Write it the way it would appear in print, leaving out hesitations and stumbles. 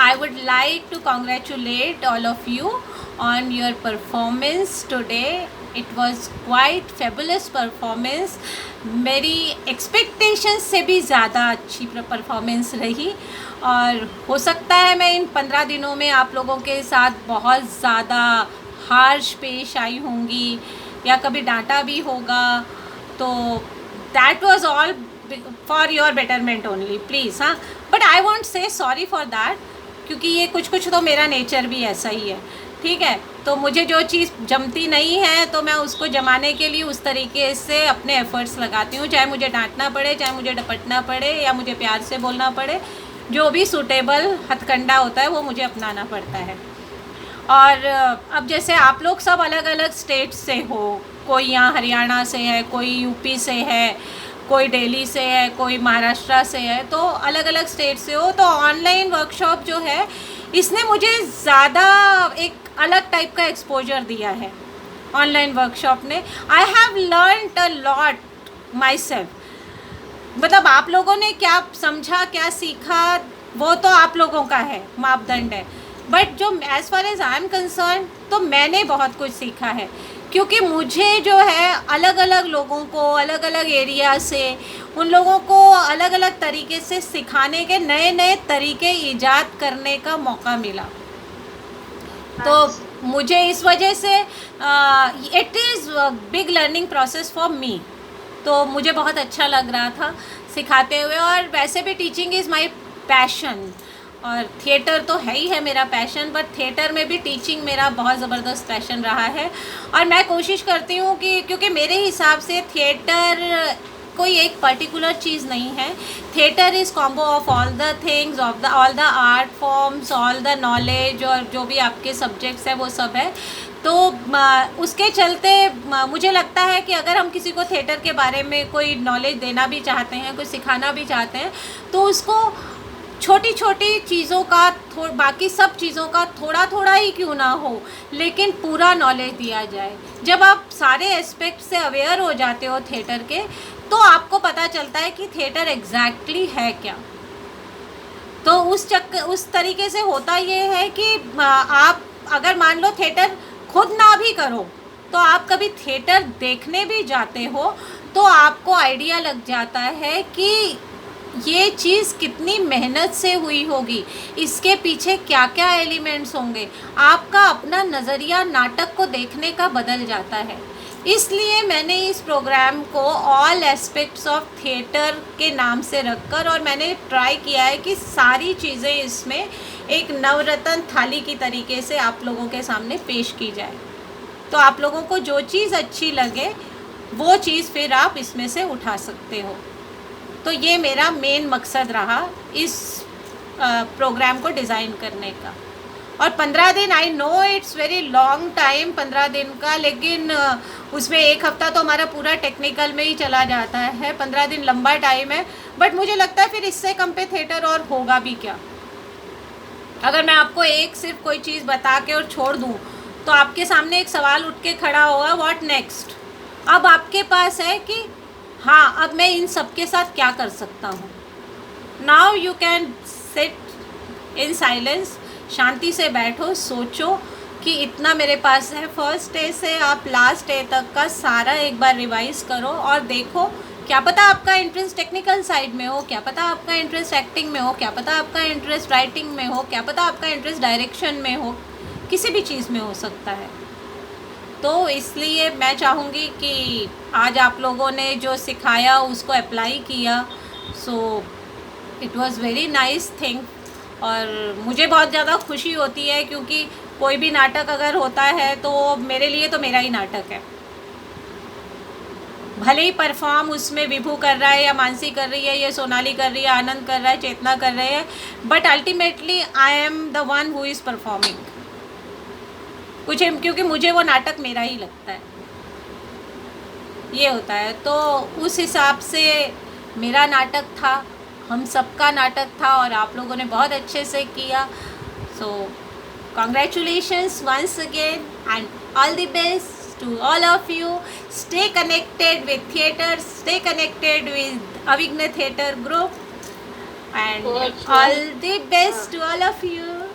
I would like to congratulate all of you on your performance today. It was quite fabulous performance. मेरी expectations से भी ज़्यादा अच्छी performance रही, और हो सकता है मैं इन 15 दिनों में आप लोगों के साथ बहुत ज़्यादा हार्श पेश आई होंगी या कभी डांटा भी होगा, तो that was all for your betterment only, please. हाँ, बट आई वॉन्ट से सॉरी फॉर दैट, क्योंकि ये कुछ तो मेरा नेचर भी ऐसा ही है, ठीक है। तो मुझे जो चीज़ जमती नहीं है तो मैं उसको जमाने के लिए उस तरीके से अपने एफ़र्ट्स लगाती हूँ, चाहे मुझे डांटना पड़े, चाहे मुझे डपटना पड़े, या मुझे प्यार से बोलना पड़े। जो भी सूटेबल हथकंडा होता है वो मुझे अपनाना पड़ता है। और अब जैसे आप लोग सब अलग अलग स्टेट से हो, कोई यहाँ हरियाणा से है, कोई यूपी से है, कोई दिल्ली से है, कोई महाराष्ट्र से है, तो अलग अलग स्टेट से हो, तो ऑनलाइन वर्कशॉप जो है इसने मुझे ज़्यादा एक अलग टाइप का एक्सपोजर दिया है। ऑनलाइन वर्कशॉप ने I have learned a lot my self. मतलब आप लोगों ने क्या समझा, क्या सीखा, वो तो आप लोगों का है, मापदंड है। बट जो as far as I am concerned, तो मैंने बहुत कुछ सीखा है, क्योंकि मुझे जो है अलग अलग लोगों को, अलग अलग एरिया से, उन लोगों को अलग अलग तरीके से सिखाने के नए नए तरीके ईजाद करने का मौका मिला। तो मुझे इस वजह से it is big learning process for me. तो मुझे बहुत अच्छा लग रहा था सिखाते हुए, और वैसे भी टीचिंग इज़ माई पैशन, और थिएटर तो है ही है मेरा पैशन, बट थिएटर में भी टीचिंग मेरा बहुत ज़बरदस्त पैशन रहा है। और मैं कोशिश करती हूँ कि, क्योंकि मेरे हिसाब से थिएटर कोई एक पर्टिकुलर चीज़ नहीं है, theatre is combo of all the things, of the all the art forms, all the knowledge, और जो भी आपके सब्जेक्ट्स हैं वो सब है। तो उसके चलते मुझे लगता है कि अगर हम किसी को थिएटर के बारे में कोई नॉलेज देना भी चाहते हैं, कुछ सिखाना भी चाहते हैं, तो उसको छोटी छोटी चीज़ों का, बाकी सब चीज़ों का थोड़ा थोड़ा ही क्यों ना हो, लेकिन पूरा नॉलेज दिया जाए। जब आप सारे एस्पेक्ट से अवेयर हो जाते हो थिएटर के, तो आपको पता चलता है कि थिएटर एग्जैक्टली है क्या। तो उस तरीके से होता ये है कि आप अगर मान लो थिएटर खुद ना भी करो, तो आप कभी थिएटर देखने भी जाते हो, तो आपको आइडिया लग जाता है कि ये चीज़ कितनी मेहनत से हुई होगी, इसके पीछे क्या क्या एलिमेंट्स होंगे। आपका अपना नज़रिया नाटक को देखने का बदल जाता है। इसलिए मैंने इस प्रोग्राम को ऑल एस्पेक्ट्स ऑफ थिएटर के नाम से रखकर, और मैंने ट्राई किया है कि सारी चीज़ें इसमें एक नवरत्न थाली की तरीके से आप लोगों के सामने पेश की जाए। तो आप लोगों को जो चीज़ अच्छी लगे वो चीज़ फिर आप इसमें से उठा सकते हो। तो ये मेरा मेन मकसद रहा इस प्रोग्राम को डिज़ाइन करने का। और 15 दिन, I know it's very long time 15 दिन का, लेकिन उसमें एक हफ़्ता तो हमारा पूरा टेक्निकल में ही चला जाता है। 15 दिन लंबा टाइम है, बट मुझे लगता है फिर इससे कम पे थिएटर और होगा भी क्या। अगर मैं आपको एक सिर्फ कोई चीज़ बता के और छोड़ दूँ, तो आपके सामने एक सवाल उठ के खड़ा होगा, व्हाट नेक्स्ट। अब आपके पास है कि हाँ, अब मैं इन सब के साथ क्या कर सकता हूँ। Now you can sit in silence, शांति से बैठो, सोचो कि इतना मेरे पास है। फर्स्ट डे से आप लास्ट डे तक का सारा एक बार रिवाइज़ करो, और देखो, क्या पता आपका इंटरेस्ट टेक्निकल साइड में हो, क्या पता आपका इंटरेस्ट एक्टिंग में हो, क्या पता आपका इंटरेस्ट राइटिंग में हो, क्या पता आपका इंटरेस्ट डायरेक्शन में हो, किसी भी चीज़ में हो सकता है। तो इसलिए मैं चाहूँगी कि आज आप लोगों ने जो सिखाया उसको अप्लाई किया, so it was very nice thing. और मुझे बहुत ज़्यादा खुशी होती है, क्योंकि कोई भी नाटक अगर होता है तो मेरे लिए तो मेरा ही नाटक है। भले ही परफॉर्म उसमें विभू कर रहा है, या मानसी कर रही है, या सोनाली कर रही है, आनंद कर रहा है, चेतना कर रहे हैं, but ultimately I am the one who is performing. कुछ, क्योंकि मुझे वो नाटक मेरा ही लगता है, ये होता है। तो उस हिसाब से मेरा नाटक था, हम सबका नाटक था, और आप लोगों ने बहुत अच्छे से किया। So congratulations once again, and all the best to all of you. Stay connected with theatre, stay connected with Avigna Theatre Group. and Oh, it's all nice. the best to all of you.